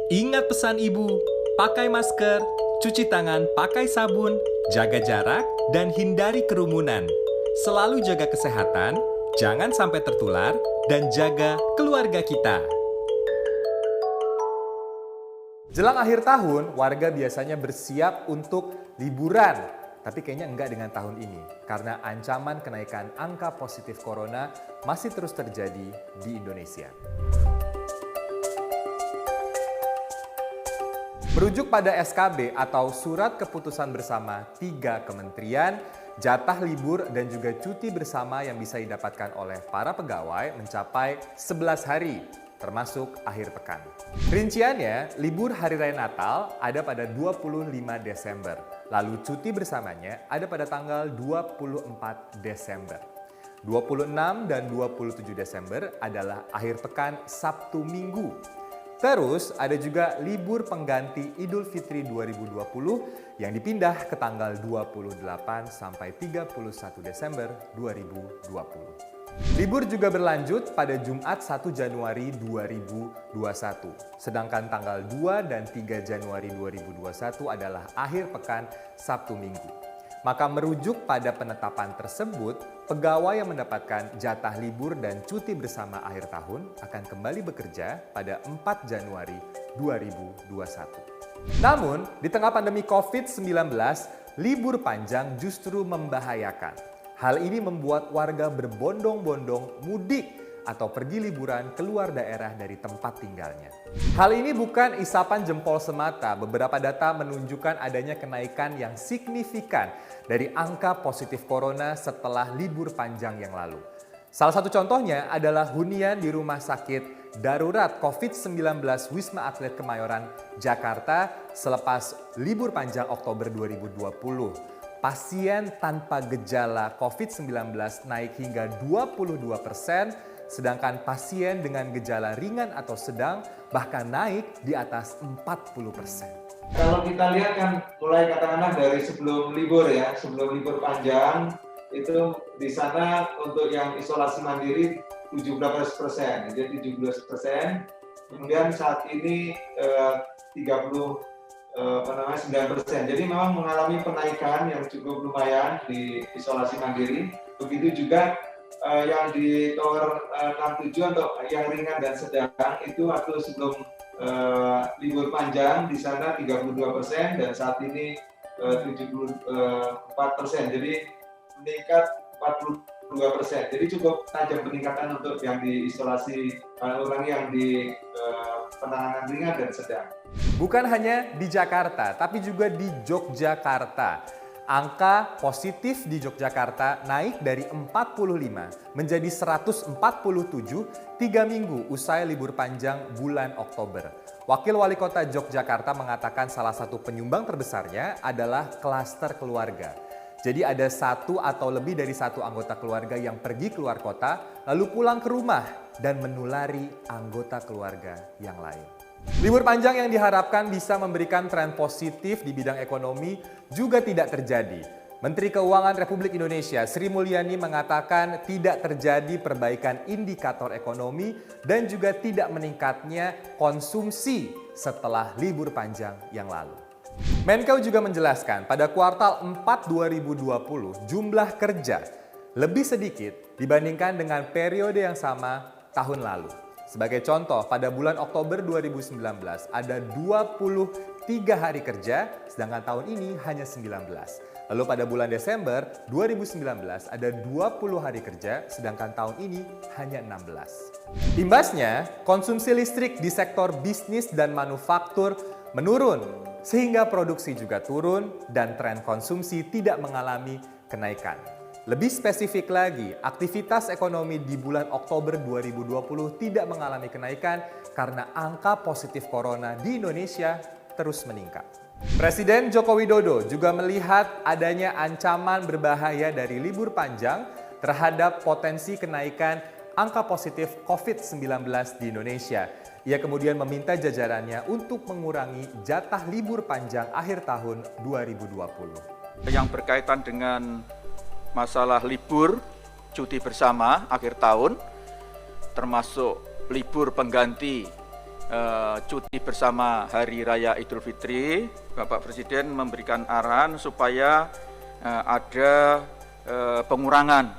Ingat pesan ibu, pakai masker, cuci tangan pakai sabun, jaga jarak, dan hindari kerumunan. Selalu jaga kesehatan, jangan sampai tertular, dan jaga keluarga kita. Jelang akhir tahun, warga biasanya bersiap untuk liburan. Tapi kayaknya enggak dengan tahun ini, karena ancaman kenaikan angka positif corona masih terus terjadi di Indonesia. Merujuk pada SKB atau Surat Keputusan Bersama 3 Kementerian, jatah libur dan juga cuti bersama yang bisa didapatkan oleh para pegawai mencapai 11 hari, termasuk akhir pekan. Rinciannya, libur Hari Raya Natal ada pada 25 Desember, lalu cuti bersamanya ada pada tanggal 24 Desember. 26 dan 27 Desember adalah akhir pekan Sabtu Minggu. Terus ada juga libur pengganti Idul Fitri 2020 yang dipindah ke tanggal 28 sampai 31 Desember 2020. Libur juga berlanjut pada Jumat 1 Januari 2021. Sedangkan tanggal 2 dan 3 Januari 2021 adalah akhir pekan Sabtu Minggu. Maka merujuk pada penetapan tersebut, pegawai yang mendapatkan jatah libur dan cuti bersama akhir tahun akan kembali bekerja pada 4 Januari 2021. Namun, di tengah pandemi COVID-19, libur panjang justru membahayakan. Hal ini membuat warga berbondong-bondong mudik atau pergi liburan keluar daerah dari tempat tinggalnya. Hal ini bukan isapan jempol semata. Beberapa data menunjukkan adanya kenaikan yang signifikan dari angka positif corona setelah libur panjang yang lalu. Salah satu contohnya adalah hunian di Rumah Sakit Darurat COVID-19 Wisma Atlet Kemayoran, Jakarta selepas libur panjang Oktober 2020. Pasien tanpa gejala COVID-19 naik hingga 22%, sedangkan pasien dengan gejala ringan atau sedang bahkan naik di atas 40%. Kalau kita lihat kan mulai katakanlah dari sebelum libur ya, sebelum libur panjang itu di sana untuk yang isolasi mandiri 17%, jadi 17%. Kemudian saat ini 9%. Jadi memang mengalami penaikan yang cukup lumayan di isolasi mandiri. Begitu juga yang di tower 67 untuk yang ringan dan sedang itu waktu sebelum libur panjang di sana 32% dan saat ini 74%. Jadi meningkat 42%. Jadi cukup tajam peningkatan untuk yang di isolasi orang yang di penanganan ringan dan sedang. Bukan hanya di Jakarta, tapi juga di Yogyakarta. Angka positif di Yogyakarta naik dari 45 menjadi 147 3 minggu usai libur panjang bulan Oktober. Wakil Wali Kota Yogyakarta mengatakan salah satu penyumbang terbesarnya adalah klaster keluarga. Jadi ada satu atau lebih dari satu anggota keluarga yang pergi keluar kota lalu pulang ke rumah dan menulari anggota keluarga yang lain. Libur panjang yang diharapkan bisa memberikan tren positif di bidang ekonomi juga tidak terjadi. Menteri Keuangan Republik Indonesia Sri Mulyani mengatakan tidak terjadi perbaikan indikator ekonomi dan juga tidak meningkatnya konsumsi setelah libur panjang yang lalu. Menkeu juga menjelaskan pada kuartal 4 2020 jumlah kerja lebih sedikit dibandingkan dengan periode yang sama tahun lalu. Sebagai contoh, pada bulan Oktober 2019 ada 23 hari kerja, sedangkan tahun ini hanya 19. Lalu pada bulan Desember 2019 ada 20 hari kerja, sedangkan tahun ini hanya 16. Imbasnya, konsumsi listrik di sektor bisnis dan manufaktur menurun, sehingga produksi juga turun dan tren konsumsi tidak mengalami kenaikan. Lebih spesifik lagi, aktivitas ekonomi di bulan Oktober 2020 tidak mengalami kenaikan karena angka positif corona di Indonesia terus meningkat. Presiden Joko Widodo juga melihat adanya ancaman berbahaya dari libur panjang terhadap potensi kenaikan angka positif COVID-19 di Indonesia. Ia kemudian meminta jajarannya untuk mengurangi jatah libur panjang akhir tahun 2020. Yang berkaitan dengan masalah libur, cuti bersama akhir tahun, termasuk libur pengganti cuti bersama Hari Raya Idul Fitri, Bapak Presiden memberikan arahan supaya ada pengurangan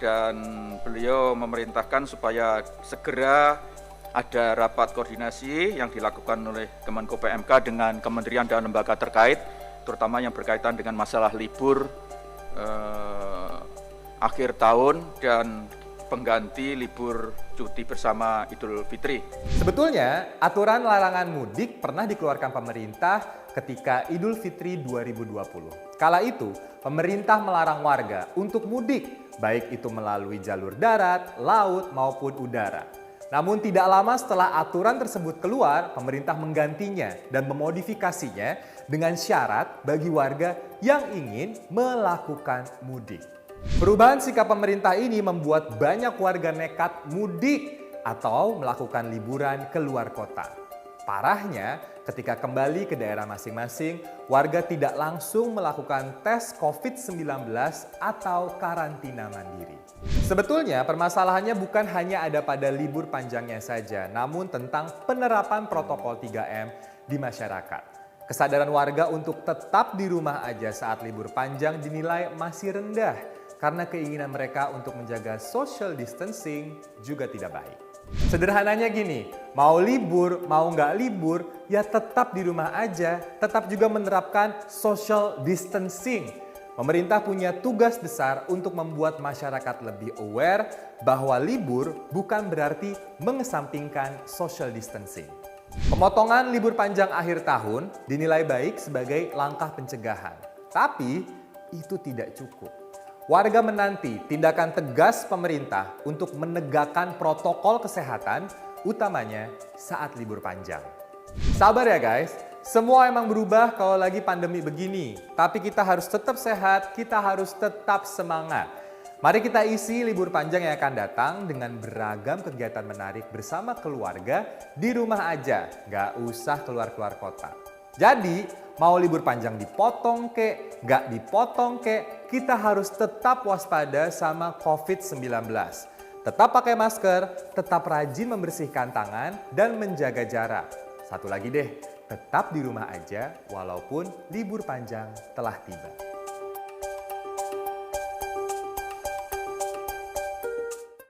dan beliau memerintahkan supaya segera ada rapat koordinasi yang dilakukan oleh Kemenko PMK dengan kementerian dan lembaga terkait, terutama yang berkaitan dengan masalah libur akhir tahun dan pengganti libur cuti bersama Idul Fitri. Sebetulnya, aturan larangan mudik pernah dikeluarkan pemerintah ketika Idul Fitri 2020. Kala itu, pemerintah melarang warga untuk mudik, baik itu melalui jalur darat, laut, maupun udara. Namun tidak lama setelah aturan tersebut keluar, pemerintah menggantinya dan memodifikasinya dengan syarat bagi warga yang ingin melakukan mudik. Perubahan sikap pemerintah ini membuat banyak warga nekat mudik atau melakukan liburan ke luar kota. Parahnya, ketika kembali ke daerah masing-masing, warga tidak langsung melakukan tes COVID-19 atau karantina mandiri. Sebetulnya permasalahannya bukan hanya ada pada libur panjangnya saja, namun tentang penerapan protokol 3M di masyarakat. Kesadaran warga untuk tetap di rumah aja saat libur panjang dinilai masih rendah, karena keinginan mereka untuk menjaga social distancing juga tidak baik. Sederhananya gini, mau libur, mau nggak libur, ya tetap di rumah aja, tetap juga menerapkan social distancing. Pemerintah punya tugas besar untuk membuat masyarakat lebih aware bahwa libur bukan berarti mengesampingkan social distancing. Pemotongan libur panjang akhir tahun dinilai baik sebagai langkah pencegahan, tapi itu tidak cukup. Warga menanti tindakan tegas pemerintah untuk menegakkan protokol kesehatan, utamanya saat libur panjang. Sabar ya guys, semua emang berubah kalau lagi pandemi begini. Tapi kita harus tetap sehat, kita harus tetap semangat. Mari kita isi libur panjang yang akan datang dengan beragam kegiatan menarik bersama keluarga di rumah aja, nggak usah keluar-keluar kota. Jadi, mau libur panjang dipotong kek, nggak dipotong kek, kita harus tetap waspada sama COVID-19. Tetap pakai masker, tetap rajin membersihkan tangan, dan menjaga jarak. Satu lagi deh, tetap di rumah aja walaupun libur panjang telah tiba.